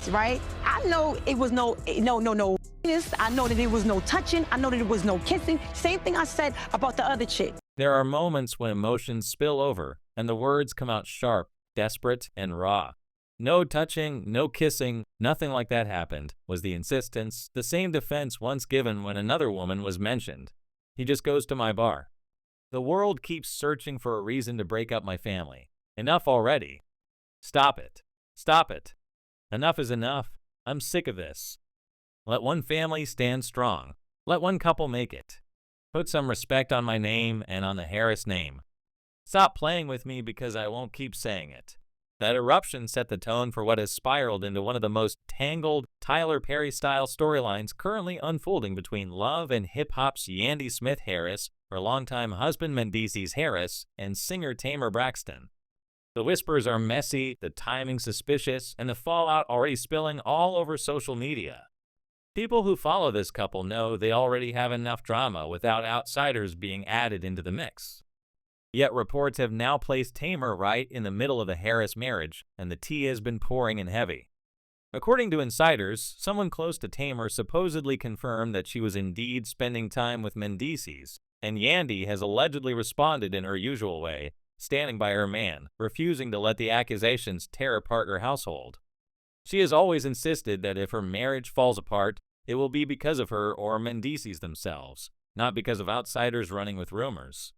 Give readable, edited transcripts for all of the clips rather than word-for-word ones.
right? I know it was no. I know that it was no touching. I know that it was no kissing. Same thing I said about the other chick. There are moments when emotions spill over and the words come out sharp, desperate, and raw. No touching, no kissing, nothing like that happened, was the insistence, the same defense once given when another woman was mentioned. He just goes to my bar. The world keeps searching for a reason to break up my family. Enough already. Stop it. Stop it. Enough is enough. I'm sick of this. Let one family stand strong. Let one couple make it. Put some respect on my name and on the Harris name. Stop playing with me because I won't keep saying it. That eruption set the tone for what has spiraled into one of the most tangled, Tyler Perry-style storylines currently unfolding between Love and hip-hop's Yandy Smith Harris, her longtime husband Mendeecees Harris, and singer Tamar Braxton. The whispers are messy, the timing suspicious, and the fallout already spilling all over social media. People who follow this couple know they already have enough drama without outsiders being added into the mix. Yet reports have now placed Tamar right in the middle of the Harris marriage, and the tea has been pouring in heavy. According to insiders, someone close to Tamar supposedly confirmed that she was indeed spending time with Mendeecees, and Yandy has allegedly responded in her usual way, standing by her man, refusing to let the accusations tear apart her household. She has always insisted that if her marriage falls apart, it will be because of her or Mendeecees themselves, not because of outsiders running with rumors.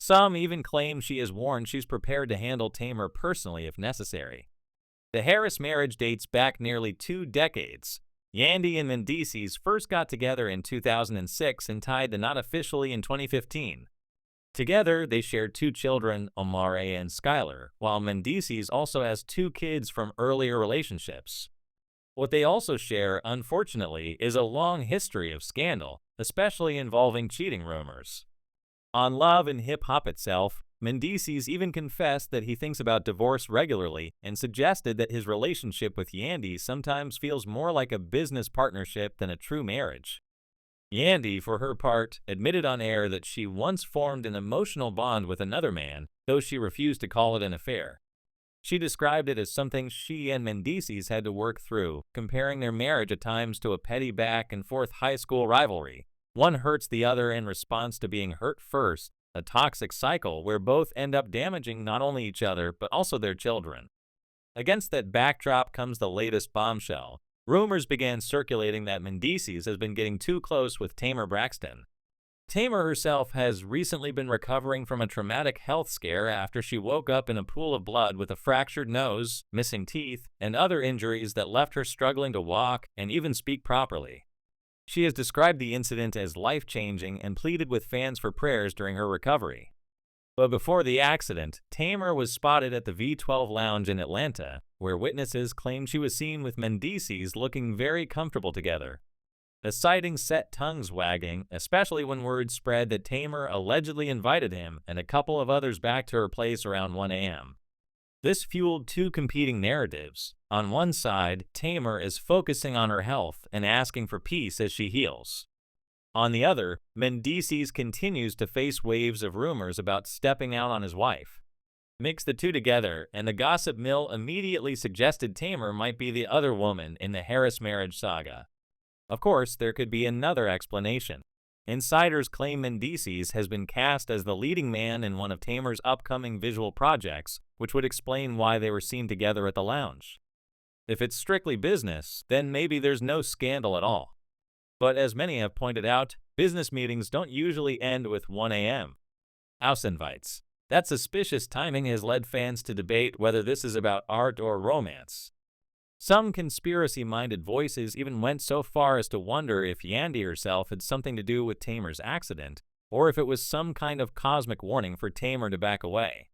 Some even claim she has warned she's prepared to handle Tamar personally if necessary. The Harris marriage dates back nearly 2 decades. Yandy and Mendeecees first got together in 2006 and tied the knot officially in 2015. Together, they shared 2 children, Omari and Skylar, while Mendeecees also has 2 kids from earlier relationships. What they also share, unfortunately, is a long history of scandal, especially involving cheating rumors. On Love and Hip Hop itself, Mendeecees even confessed that he thinks about divorce regularly and suggested that his relationship with Yandy sometimes feels more like a business partnership than a true marriage. Yandy, for her part, admitted on air that she once formed an emotional bond with another man, though she refused to call it an affair. She described it as something she and Mendeecees had to work through, comparing their marriage at times to a petty back-and-forth high school rivalry. One hurts the other in response to being hurt first, a toxic cycle where both end up damaging not only each other but also their children. Against that backdrop comes the latest bombshell. Rumors began circulating that Mendeecees has been getting too close with Tamar Braxton. Tamar herself has recently been recovering from a traumatic health scare after she woke up in a pool of blood with a fractured nose, missing teeth, and other injuries that left her struggling to walk and even speak properly. She has described the incident as life-changing and pleaded with fans for prayers during her recovery. But before the accident, Tamar was spotted at the V12 Lounge in Atlanta, where witnesses claimed she was seen with Mendeecees looking very comfortable together. The sighting set tongues wagging, especially when word spread that Tamar allegedly invited him and a couple of others back to her place around 1 a.m. This fueled 2 competing narratives. On one side, Tamar is focusing on her health and asking for peace as she heals. On the other, Mendeecees continues to face waves of rumors about stepping out on his wife. Mix the 2 together, and the gossip mill immediately suggested Tamar might be the other woman in the Harris marriage saga. Of course, there could be another explanation. Insiders claim Mendeecees has been cast as the leading man in one of Tamar's upcoming visual projects, which would explain why they were seen together at the lounge. If it's strictly business, then maybe there's no scandal at all. But as many have pointed out, business meetings don't usually end with 1 a.m. House invites. That suspicious timing has led fans to debate whether this is about art or romance. Some conspiracy-minded voices even went so far as to wonder if Yandy herself had something to do with Tamar's accident, or if it was some kind of cosmic warning for Tamar to back away.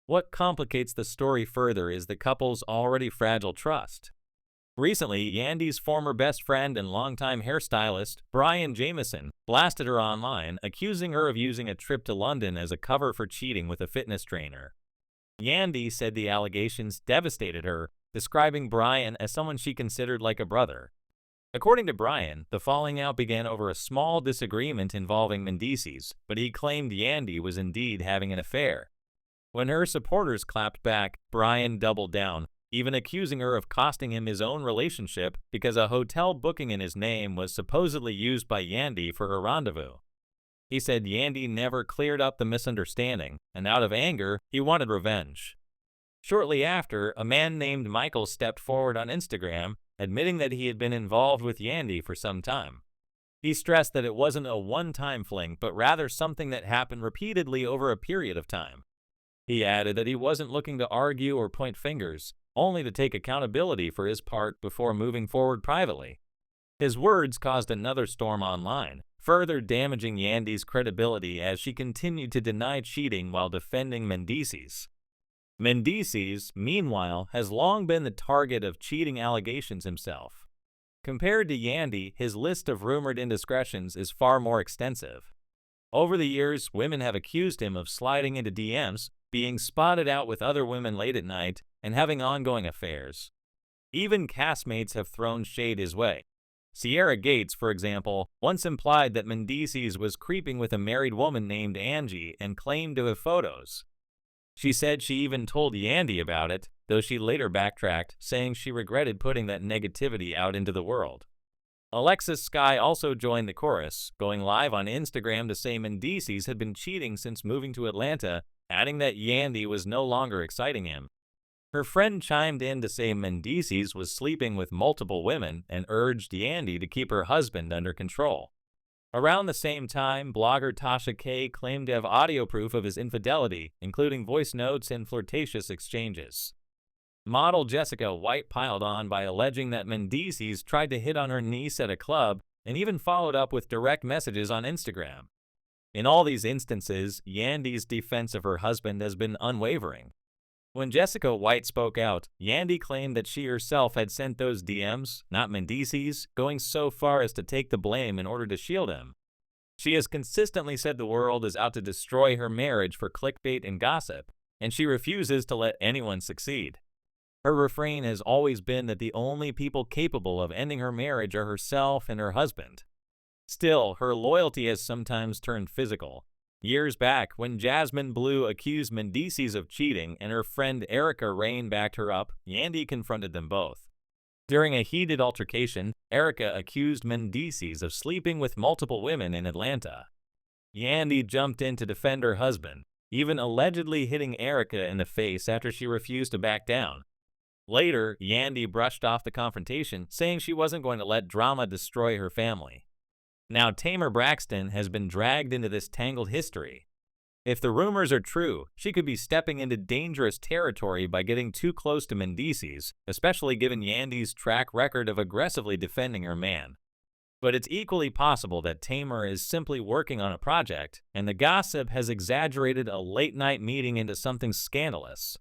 What complicates the story further is the couple's already fragile trust. Recently, Yandy's former best friend and longtime hairstylist, Brian Jameson, blasted her online, accusing her of using a trip to London as a cover for cheating with a fitness trainer. Yandy said the allegations devastated her, describing Brian as someone she considered like a brother. According to Brian, the falling out began over a small disagreement involving Mendeecees, but he claimed Yandy was indeed having an affair. When her supporters clapped back, Brian doubled down, even accusing her of costing him his own relationship because a hotel booking in his name was supposedly used by Yandy for her rendezvous. He said Yandy never cleared up the misunderstanding, and out of anger, he wanted revenge. Shortly after, a man named Michael stepped forward on Instagram, admitting that he had been involved with Yandy for some time. He stressed that it wasn't a one-time fling, but rather something that happened repeatedly over a period of time. He added that he wasn't looking to argue or point fingers, only to take accountability for his part before moving forward privately. His words caused another storm online, further damaging Yandy's credibility as she continued to deny cheating while defending Mendeecees. Mendeecees, meanwhile, has long been the target of cheating allegations himself. Compared to Yandy, his list of rumored indiscretions is far more extensive. Over the years, women have accused him of sliding into DMs, being spotted out with other women late at night, and having ongoing affairs. Even castmates have thrown shade his way. Sierra Gates, for example, once implied that Mendeecees was creeping with a married woman named Angie and claimed to have photos. She said she even told Yandy about it, though she later backtracked, saying she regretted putting that negativity out into the world. Alexis Sky also joined the chorus, going live on Instagram to say Mendeecees had been cheating since moving to Atlanta, adding that Yandy was no longer exciting him. Her friend chimed in to say Mendeecees was sleeping with multiple women and urged Yandy to keep her husband under control. Around the same time, blogger Tasha K claimed to have audio proof of his infidelity, including voice notes and flirtatious exchanges. Model Jessica White piled on by alleging that Mendeecees tried to hit on her niece at a club and even followed up with direct messages on Instagram. In all these instances, Yandy's defense of her husband has been unwavering. When Jessica White spoke out, Yandy claimed that she herself had sent those DMs, not Mendeecees, going so far as to take the blame in order to shield him. She has consistently said the world is out to destroy her marriage for clickbait and gossip, and she refuses to let anyone succeed. Her refrain has always been that the only people capable of ending her marriage are herself and her husband. Still, her loyalty has sometimes turned physical. Years back, when Jasmine Blue accused Mendeecees of cheating and her friend Erica Rain backed her up, Yandy confronted them both. During a heated altercation, Erica accused Mendeecees of sleeping with multiple women in Atlanta. Yandy jumped in to defend her husband, even allegedly hitting Erica in the face after she refused to back down. Later, Yandy brushed off the confrontation, saying she wasn't going to let drama destroy her family. Now, Tamar Braxton has been dragged into this tangled history. If the rumors are true, she could be stepping into dangerous territory by getting too close to Mendeecees, especially given Yandy's track record of aggressively defending her man. But it's equally possible that Tamar is simply working on a project, and the gossip has exaggerated a late-night meeting into something scandalous.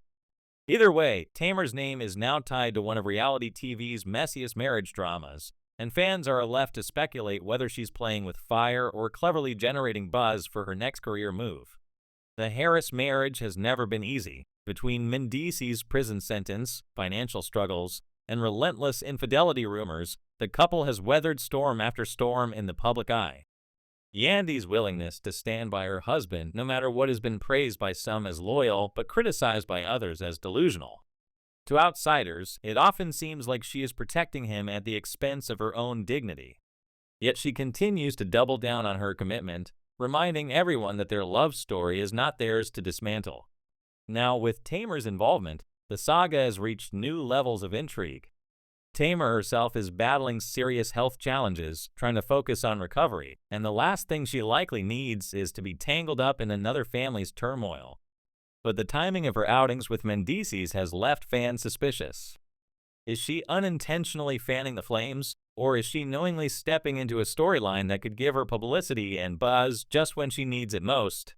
Either way, Tamar's name is now tied to one of reality TV's messiest marriage dramas, and fans are left to speculate whether she's playing with fire or cleverly generating buzz for her next career move. The Harris marriage has never been easy. Between Mendeecees' prison sentence, financial struggles, and relentless infidelity rumors, the couple has weathered storm after storm in the public eye. Yandy's willingness to stand by her husband, no matter what has been praised by some as loyal but criticized by others as delusional. To outsiders, it often seems like she is protecting him at the expense of her own dignity. Yet she continues to double down on her commitment, reminding everyone that their love story is not theirs to dismantle. Now, with Tamar's involvement, the saga has reached new levels of intrigue. Tamar herself is battling serious health challenges, trying to focus on recovery, and the last thing she likely needs is to be tangled up in another family's turmoil. But the timing of her outings with Mendeecees has left fans suspicious. Is she unintentionally fanning the flames, or is she knowingly stepping into a storyline that could give her publicity and buzz just when she needs it most?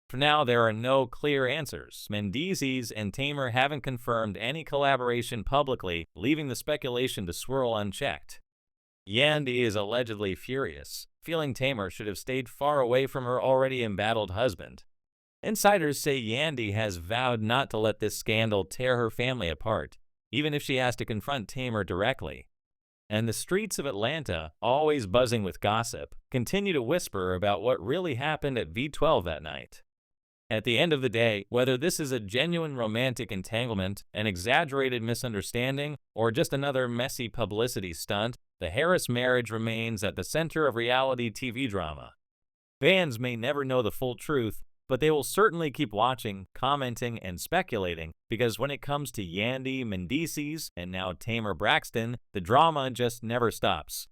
For now, there are no clear answers. Mendeecees and Tamar haven't confirmed any collaboration publicly, leaving the speculation to swirl unchecked. Yandy is allegedly furious, feeling Tamar should have stayed far away from her already embattled husband. Insiders say Yandy has vowed not to let this scandal tear her family apart, even if she has to confront Tamar directly. And the streets of Atlanta, always buzzing with gossip, continue to whisper about what really happened at V12 that night. At the end of the day, whether this is a genuine romantic entanglement, an exaggerated misunderstanding, or just another messy publicity stunt, the Harris marriage remains at the center of reality TV drama. Fans may never know the full truth, but they will certainly keep watching, commenting, and speculating, because when it comes to Yandy, Mendeecees, and now Tamar Braxton, the drama just never stops.